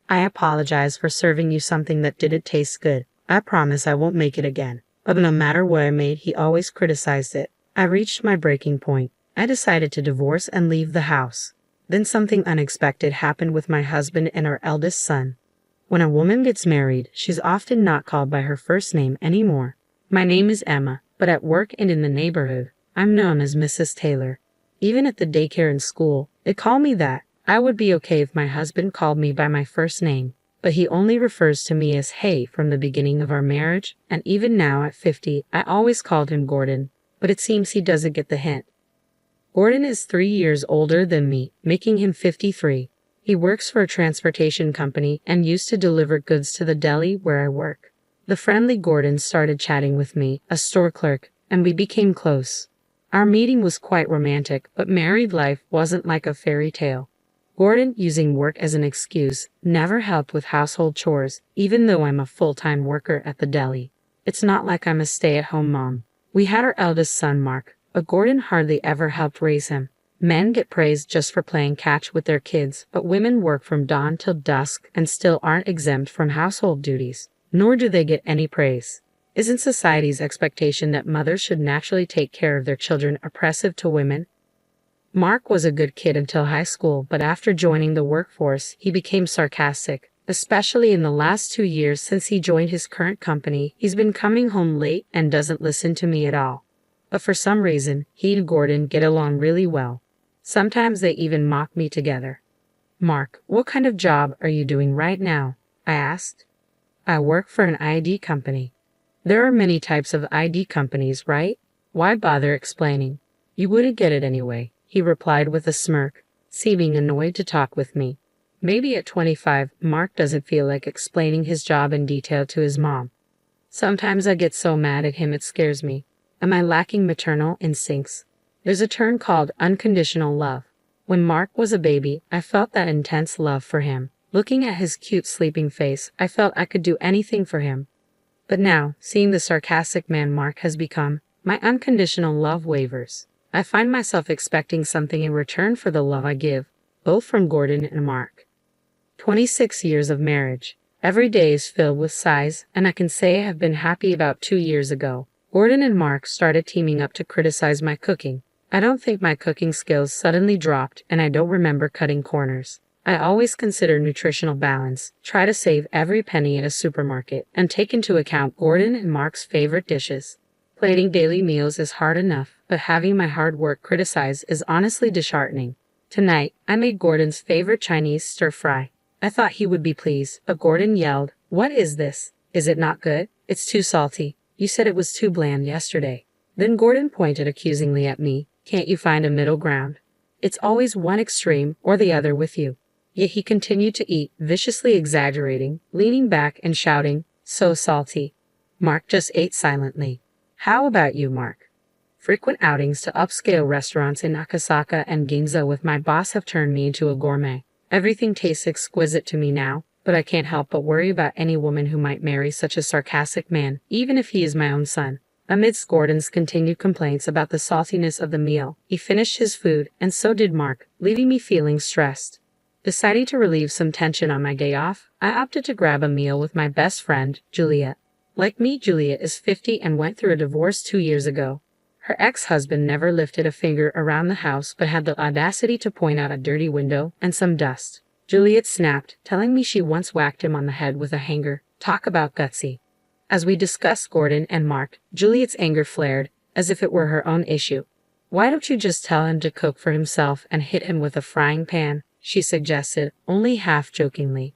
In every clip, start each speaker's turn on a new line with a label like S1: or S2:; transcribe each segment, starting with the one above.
S1: I apologize for serving you something that didn't taste good. I promise I won't make it again. But no matter what I made, he always criticized it. I reached my breaking point. I decided to divorce and leave the house. Then something unexpected happened with my husband and our eldest son. When a woman gets married, she's often not called by her first name anymore. My name is Emma, but at work and in the neighborhood, I'm known as Mrs. Taylor. Even at the daycare and school, they call me that. I would be okay if my husband called me by my first name, but he only refers to me as Hey from the beginning of our marriage, and even now at 50, I always called him Gordon, but it seems he doesn't get the hint. Gordon is 3 years older than me, making him 53. He works for a transportation company and used to deliver goods to the deli where I work. The friendly Gordon started chatting with me, a store clerk, and we became close. Our meeting was quite romantic, but married life wasn't like a fairy tale. Gordon, using work as an excuse, never helped with household chores, even though I'm a full-time worker at the deli. It's not like I'm a stay-at-home mom. We had our eldest son, Mark, but Gordon hardly ever helped raise him. Men get praised just for playing catch with their kids, but women work from dawn till dusk and still aren't exempt from household duties. Nor do they get any praise. Isn't society's expectation that mothers should naturally take care of their children oppressive to women? Mark was a good kid until high school, but after joining the workforce, he became sarcastic. Especially in the last 2 years since he joined his current company, he's been coming home late and doesn't listen to me at all. But for some reason, he and Gordon get along really well. Sometimes they even mock me together. Mark, what kind of job are you doing right now? I asked. I work for an ID company. There are many types of ID companies, right? Why bother explaining? You wouldn't get it anyway, he replied with a smirk, seeming annoyed to talk with me. Maybe at 25, Mark doesn't feel like explaining his job in detail to his mom. Sometimes I get so mad at him it scares me. Am I lacking maternal instincts? There's a term called unconditional love. When Mark was a baby, I felt that intense love for him. Looking at his cute sleeping face, I felt I could do anything for him. But now, seeing the sarcastic man Mark has become, my unconditional love wavers. I find myself expecting something in return for the love I give, both from Gordon and Mark. 26 years of marriage. Every day is filled with sighs, and I can say I have been happy about 2 years ago. Gordon and Mark started teaming up to criticize my cooking. I don't think my cooking skills suddenly dropped, and I don't remember cutting corners. I always consider nutritional balance, try to save every penny at a supermarket, and take into account Gordon and Mark's favorite dishes. Plating daily meals is hard enough, but having my hard work criticized is honestly disheartening. Tonight, I made Gordon's favorite Chinese stir-fry. I thought he would be pleased, but Gordon yelled, "What is this? Is it not good? It's too salty. You said it was too bland yesterday." Then Gordon pointed accusingly at me. Can't you find a middle ground? It's always one extreme or the other with you. Yet he continued to eat, viciously exaggerating, leaning back and shouting, "So salty." Mark just ate silently. How about you, Mark? Frequent outings to upscale restaurants in Akasaka and Ginza with my boss have turned me into a gourmet. Everything tastes exquisite to me now, but I can't help but worry about any woman who might marry such a sarcastic man, even if he is my own son. Amidst Gordon's continued complaints about the saltiness of the meal, he finished his food, and so did Mark, leaving me feeling stressed. Deciding to relieve some tension on my day off, I opted to grab a meal with my best friend, Juliet. Like me, Juliet is 50 and went through a divorce 2 years ago. Her ex-husband never lifted a finger around the house but had the audacity to point out a dirty window and some dust. Juliet snapped, telling me she once whacked him on the head with a hanger. Talk about gutsy. As we discussed Gordon and Mark, Juliet's anger flared, as if it were her own issue. "Why don't you just tell him to cook for himself and hit him with a frying pan?" she suggested, only half-jokingly.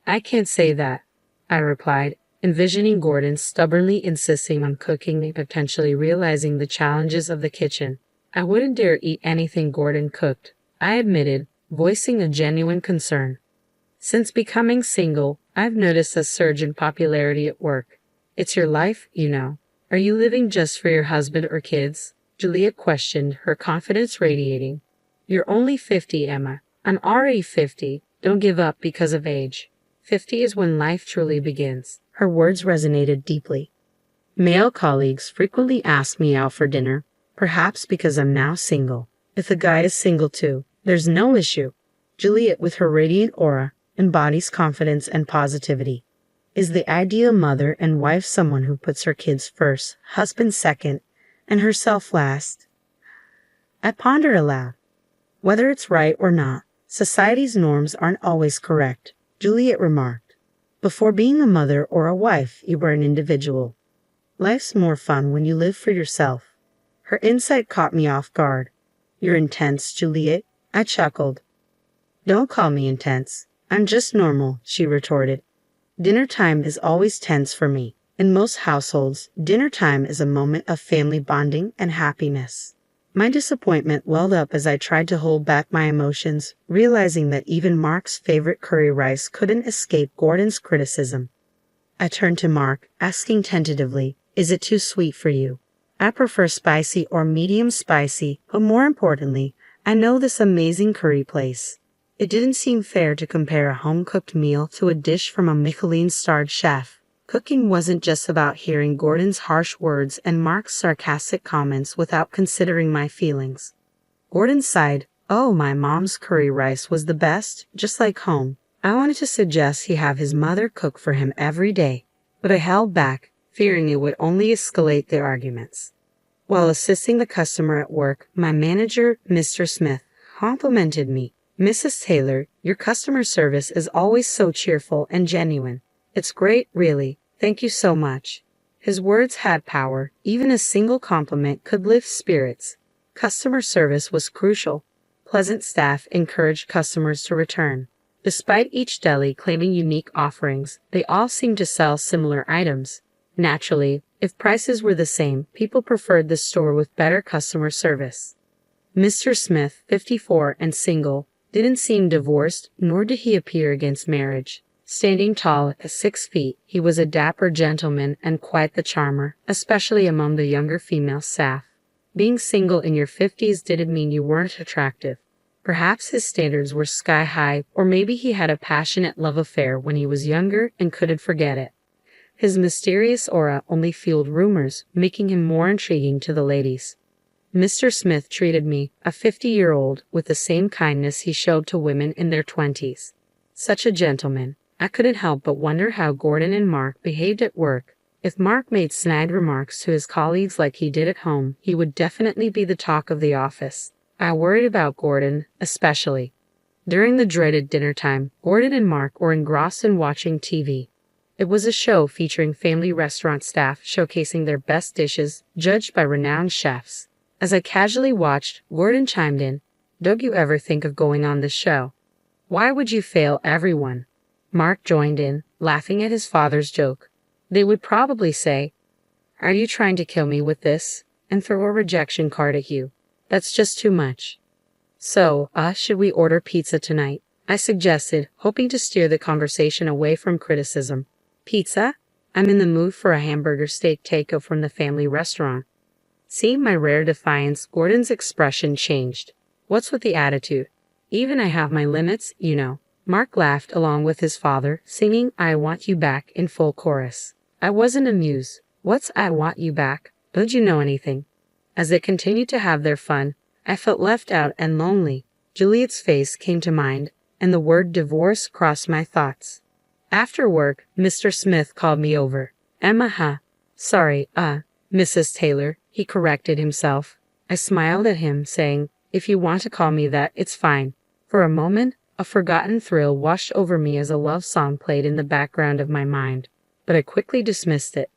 S1: "I can't say that," I replied, envisioning Gordon stubbornly insisting on cooking and potentially realizing the challenges of the kitchen. "I wouldn't dare eat anything Gordon cooked," I admitted, voicing a genuine concern. Since becoming single, I've noticed a surge in popularity at work. It's your life, you know. Are you living just for your husband or kids? Juliet questioned, her confidence radiating. You're only 50, Emma. I'm already 50. Don't give up because of age. 50 is when life truly begins. Her words resonated deeply. Male colleagues frequently ask me out for dinner, perhaps because I'm now single. If the guy is single too, there's no issue. Juliet, with her radiant aura, embodies confidence and positivity. Is the ideal mother and wife someone who puts her kids first, husband second, and herself last? I pondered aloud. Whether it's right or not, society's norms aren't always correct, Juliet remarked. Before being a mother or a wife, you were an individual. Life's more fun when you live for yourself. Her insight caught me off guard. You're intense, Juliet. I chuckled. Don't call me intense. I'm just normal, she retorted. Dinner time is always tense for me. In most households, dinner time is a moment of family bonding and happiness. My disappointment welled up as I tried to hold back my emotions, realizing that even Mark's favorite curry rice couldn't escape Gordon's criticism. I turned to Mark, asking tentatively, "Is it too sweet for you?" I prefer spicy or medium spicy, but more importantly, I know this amazing curry place. It didn't seem fair to compare a home-cooked meal to a dish from a Michelin-starred chef. Cooking wasn't just about hearing Gordon's harsh words and Mark's sarcastic comments without considering my feelings. Gordon sighed. "Oh, my mom's curry rice was the best, just like home." I wanted to suggest he have his mother cook for him every day, but I held back, fearing it would only escalate their arguments. While assisting the customer at work, my manager, Mr. Smith, complimented me. "Mrs. Taylor, your customer service is always so cheerful and genuine. It's great, really. Thank you so much." His words had power. Even a single compliment could lift spirits. Customer service was crucial. Pleasant staff encouraged customers to return. Despite each deli claiming unique offerings, they all seemed to sell similar items. Naturally, if prices were the same, people preferred the store with better customer service. Mr. Smith, 54 and single, didn't seem divorced, nor did he appear against marriage. Standing tall at 6 feet, he was a dapper gentleman and quite the charmer, especially among the younger female staff. Being single in your 50s didn't mean you weren't attractive. Perhaps his standards were sky high, or maybe he had a passionate love affair when he was younger and couldn't forget it. His mysterious aura only fueled rumors, making him more intriguing to the ladies. Mr. Smith treated me, a 50-year-old, with the same kindness he showed to women in their 20s. Such a gentleman. I couldn't help but wonder how Gordon and Mark behaved at work. If Mark made snide remarks to his colleagues like he did at home, he would definitely be the talk of the office. I worried about Gordon, especially. During the dreaded dinner time, Gordon and Mark were engrossed in watching TV. It was a show featuring family restaurant staff showcasing their best dishes, judged by renowned chefs. As I casually watched, Gordon chimed in, "Don't you ever think of going on this show? Why would you fail everyone?" Mark joined in, laughing at his father's joke. "They would probably say, 'Are you trying to kill me with this?' and throw a rejection card at you. That's just too much." "So, should we order pizza tonight?" I suggested, hoping to steer the conversation away from criticism. "Pizza? I'm in the mood for a hamburger steak taco from the family restaurant." Seeing my rare defiance, Gordon's expression changed. "What's with the attitude? Even I have my limits, you know." Mark laughed along with his father, singing "I Want You Back" in full chorus. I wasn't amused. What's "I Want You Back"? Don't you know anything? As they continued to have their fun, I felt left out and lonely. Juliet's face came to mind, and the word divorce crossed my thoughts. After work, Mr. Smith called me over. "Emma, sorry, Mrs. Taylor," he corrected himself. I smiled at him, saying, "If you want to call me that, it's fine." For a moment, a forgotten thrill washed over me as a love song played in the background of my mind, but I quickly dismissed it.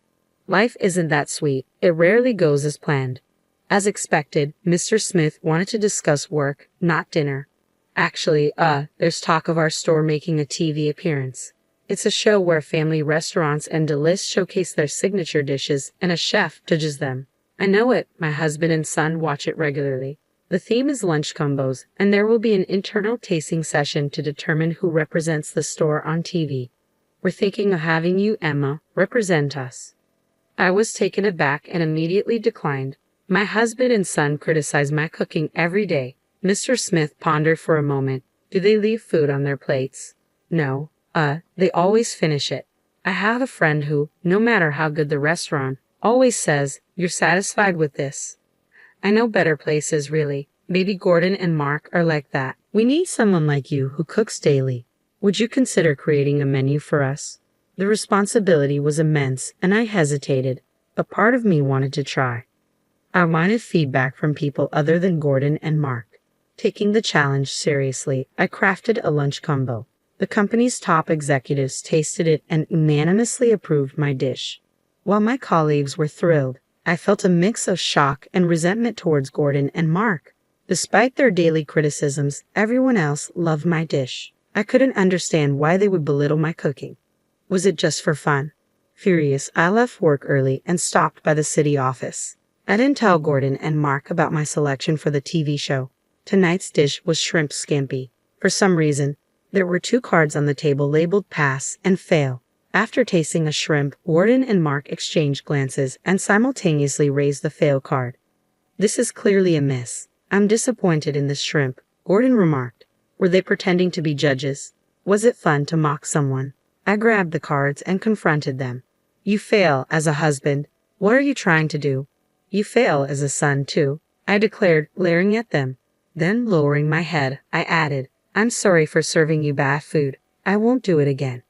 S1: Life isn't that sweet. It rarely goes as planned. As expected, Mr. Smith wanted to discuss work, not dinner. "Actually, there's talk of our store making a TV appearance. It's a show where family restaurants and delists showcase their signature dishes and a chef judges them." "I know it. My husband and son watch it regularly. The theme is lunch combos, and there will be an internal tasting session to determine who represents the store on TV. We're thinking of having you, Emma, represent us." I was taken aback and immediately declined. My husband and son criticize my cooking every day. Mr. Smith pondered for a moment. "Do they leave food on their plates?" "No. They always finish it. I have a friend who, no matter how good the restaurant, always says, 'You're satisfied with this?' I know better places, really. Maybe Gordon and Mark are like that. We need someone like you who cooks daily." Would you consider creating a menu for us? The responsibility was immense, and I hesitated, but part of me wanted to try. I wanted feedback from people other than Gordon and Mark. Taking the challenge seriously, I crafted a lunch combo. The company's top executives tasted it and unanimously approved my dish. While my colleagues were thrilled, I felt a mix of shock and resentment towards Gordon and Mark. Despite their daily criticisms, everyone else loved my dish. I couldn't understand why they would belittle my cooking. Was it just for fun? Furious, I left work early and stopped by the city office. I didn't tell Gordon and Mark about my selection for the TV show. Tonight's dish was shrimp scampi. For some reason, there were 2 cards on the table labeled pass and fail. After tasting a shrimp, Gordon and Mark exchanged glances and simultaneously raised the fail card. This is clearly a miss. I'm disappointed in this shrimp, Gordon remarked. Were they pretending to be judges? Was it fun to mock someone? I grabbed the cards and confronted them. You fail as a husband. What are you trying to do? You fail as a son, too, I declared, glaring at them. Then, lowering my head, I added, I'm sorry for serving you bad food. I won't do it again.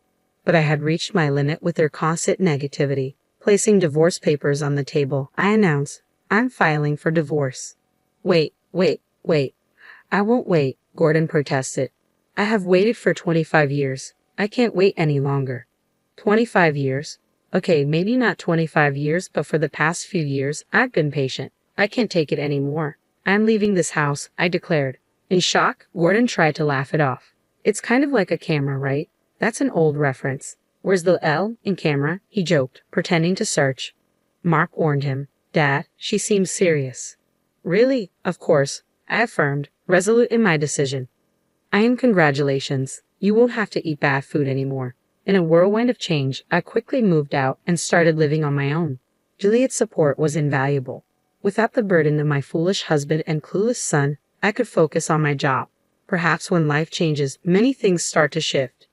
S1: But I had reached my limit with their constant negativity. Placing divorce papers on the table, I announced, I'm filing for divorce. Wait. I won't wait, Gordon protested. I have waited for 25 years. I can't wait any longer. 25 years? Okay, maybe not 25 years, but for the past few years, I've been patient. I can't take it anymore. I'm leaving this house, I declared. In shock, Gordon tried to laugh it off. It's kind of like a camera, right? That's an old reference. Where's the L in camera? He joked, pretending to search. Mark warned him. Dad, she seems serious. Really? Of course, I affirmed, resolute in my decision. Congratulations. You won't have to eat bad food anymore. In a whirlwind of change, I quickly moved out and started living on my own. Juliet's support was invaluable. Without the burden of my foolish husband and clueless son, I could focus on my job. Perhaps when life changes, many things start to shift.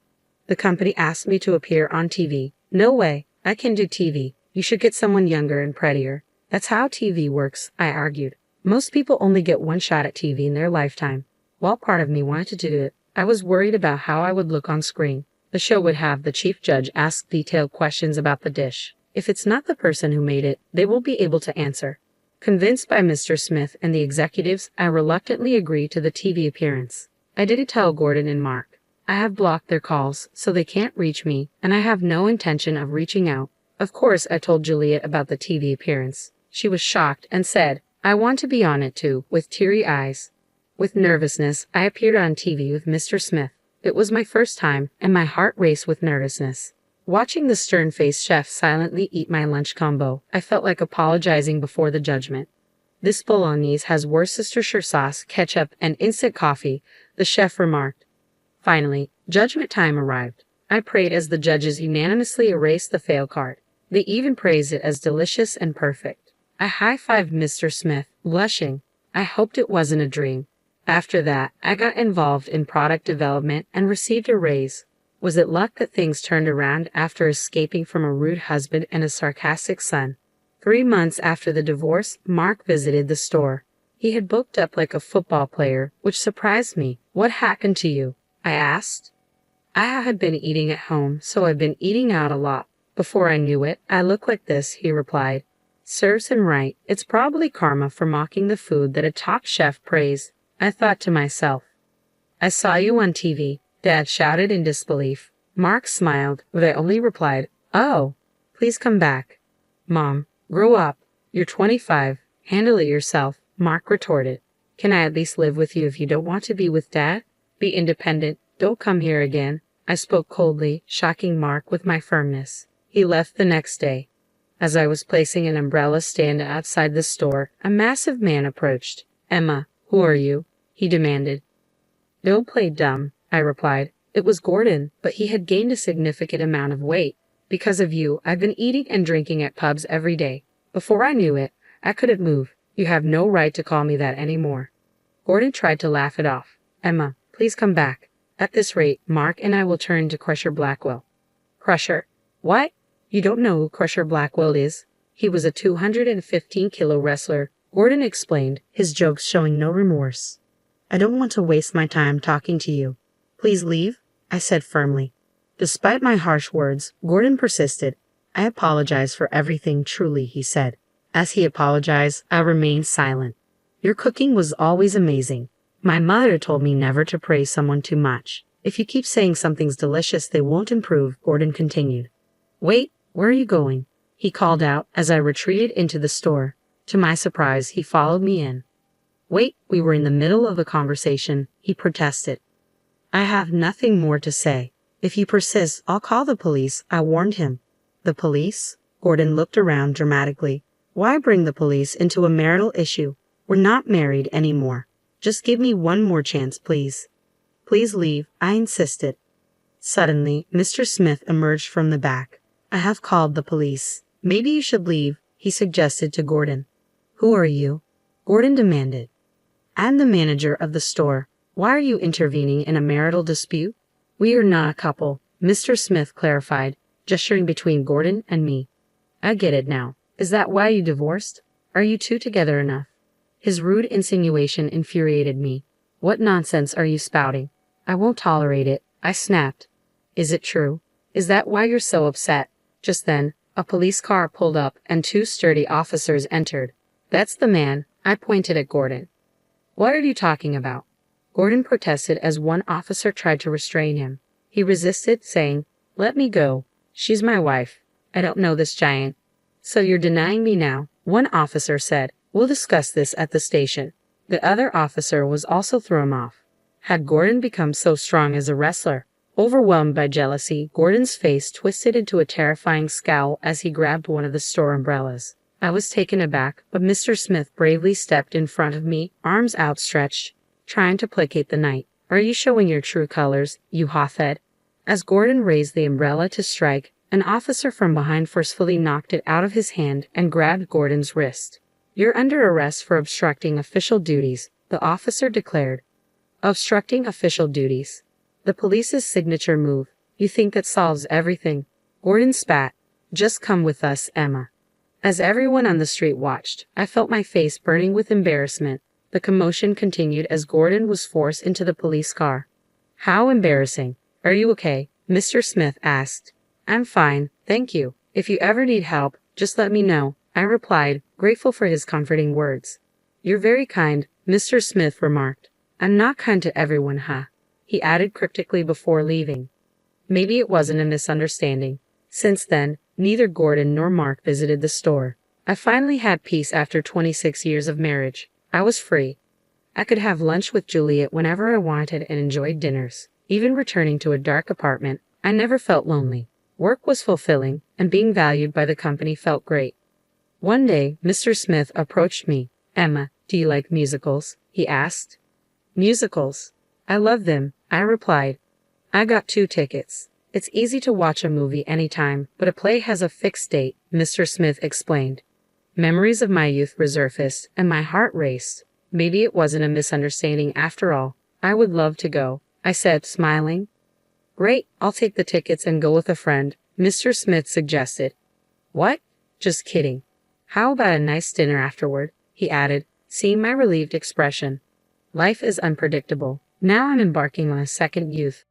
S1: The company asked me to appear on TV. No way, I can do TV. You should get someone younger and prettier. That's how TV works, I argued. Most people only get one shot at TV in their lifetime. While part of me wanted to do it, I was worried about how I would look on screen. The show would have the chief judge ask detailed questions about the dish. If it's not the person who made it, they won't be able to answer. Convinced by Mr. Smith and the executives, I reluctantly agreed to the TV appearance. I didn't tell Gordon and Mark. I have blocked their calls, so they can't reach me, and I have no intention of reaching out. Of course, I told Juliet about the TV appearance. She was shocked and said, I want to be on it too, with teary eyes. With nervousness, I appeared on TV with Mr. Smith. It was my first time, and my heart raced with nervousness. Watching the stern-faced chef silently eat my lunch combo, I felt like apologizing before the judgment. This bolognese has Worcestershire sauce, ketchup, and instant coffee, the chef remarked. Finally, judgment time arrived. I prayed as the judges unanimously erased the fail card. They even praised it as delicious and perfect. I high-fived Mr. Smith, blushing. I hoped it wasn't a dream. After that, I got involved in product development and received a raise. Was it luck that things turned around after escaping from a rude husband and a sarcastic son? 3 months after the divorce, Mark visited the store. He had bulked up like a football player, which surprised me. What happened to you? I asked. I had been eating at home, so I'd been eating out a lot. Before I knew it, I looked like this, he replied. Serves him right. It's probably karma for mocking the food that a top chef praised. I thought to myself. I saw you on TV, Dad shouted in disbelief. Mark smiled, but I only replied, Oh, please come back. Mom, grow up. You're 25. Handle it yourself, Mark retorted. Can I at least live with you if you don't want to be with Dad? Be independent. Don't come here again. I spoke coldly, shocking Mark with my firmness. He left the next day. As I was placing an umbrella stand outside the store, a massive man approached. Emma, who are you? He demanded. Don't play dumb, I replied. It was Gordon, but he had gained a significant amount of weight. Because of you, I've been eating and drinking at pubs every day. Before I knew it, I couldn't move. You have no right to call me that anymore. Gordon tried to laugh it off. Emma, please come back. At this rate, Mark and I will turn to Crusher Blackwell. Crusher? What? You don't know who Crusher Blackwell is? He was a 215-kilo wrestler, Gordon explained, his jokes showing no remorse. I don't want to waste my time talking to you. Please leave. I said firmly. Despite my harsh words, Gordon persisted. I apologize for everything, truly, he said. As he apologized, I remained silent. Your cooking was always amazing. My mother told me never to praise someone too much. If you keep saying something's delicious, they won't improve, Gordon continued. Wait, where are you going? He called out as I retreated into the store. To my surprise, he followed me in. Wait, we were in the middle of a conversation, he protested. I have nothing more to say. If you persist, I'll call the police, I warned him. The police? Gordon looked around dramatically. Why bring the police into a marital issue? We're not married anymore. Just give me one more chance, please. Please leave, I insisted. Suddenly, Mr. Smith emerged from the back. I have called the police. Maybe you should leave, he suggested to Gordon. Who are you? Gordon demanded. I'm the manager of the store. Why are you intervening in a marital dispute? We are not a couple, Mr. Smith clarified, gesturing between Gordon and me. I get it now. Is that why you divorced? Are you two together enough? His rude insinuation infuriated me. What nonsense are you spouting? I won't tolerate it, I snapped. Is it true? Is that why you're so upset? Just then, a police car pulled up and two sturdy officers entered. That's the man, I pointed at Gordon. What are you talking about? Gordon protested as one officer tried to restrain him. He resisted, saying, Let me go. She's my wife. I don't know this giant. So you're denying me now, one officer said. We'll discuss this at the station. The other officer was also thrown off. Had Gordon become so strong as a wrestler? Overwhelmed by jealousy, Gordon's face twisted into a terrifying scowl as he grabbed one of the store umbrellas. I was taken aback, but Mr. Smith bravely stepped in front of me, arms outstretched, trying to placate the knight. Are you showing your true colors, you hothead? As Gordon raised the umbrella to strike, an officer from behind forcefully knocked it out of his hand and grabbed Gordon's wrist. You're under arrest for obstructing official duties, the officer declared. Obstructing official duties. The police's signature move. You think that solves everything? Gordon spat. Just come with us, Emma. As everyone on the street watched, I felt my face burning with embarrassment. The commotion continued as Gordon was forced into the police car. How embarrassing. Are you okay? Mr. Smith asked. I'm fine, thank you. If you ever need help, just let me know, I replied, grateful for his comforting words. You're very kind, Mr. Smith remarked. I'm not kind to everyone, huh? He added cryptically before leaving. Maybe it wasn't a misunderstanding. Since then, neither Gordon nor Mark visited the store. I finally had peace after 26 years of marriage. I was free. I could have lunch with Juliet whenever I wanted and enjoyed dinners. Even returning to a dark apartment, I never felt lonely. Work was fulfilling, and being valued by the company felt great. One day, Mr. Smith approached me. Emma, do you like musicals? He asked. Musicals? I love them, I replied. I got 2 tickets. It's easy to watch a movie anytime, but a play has a fixed date, Mr. Smith explained. Memories of my youth resurfaced, and my heart raced. Maybe it wasn't a misunderstanding after all. I would love to go, I said, smiling. Great, I'll take the tickets and go with a friend, Mr. Smith suggested. What? Just kidding. How about a nice dinner afterward? He added, seeing my relieved expression. Life is unpredictable. Now I'm embarking on a second youth.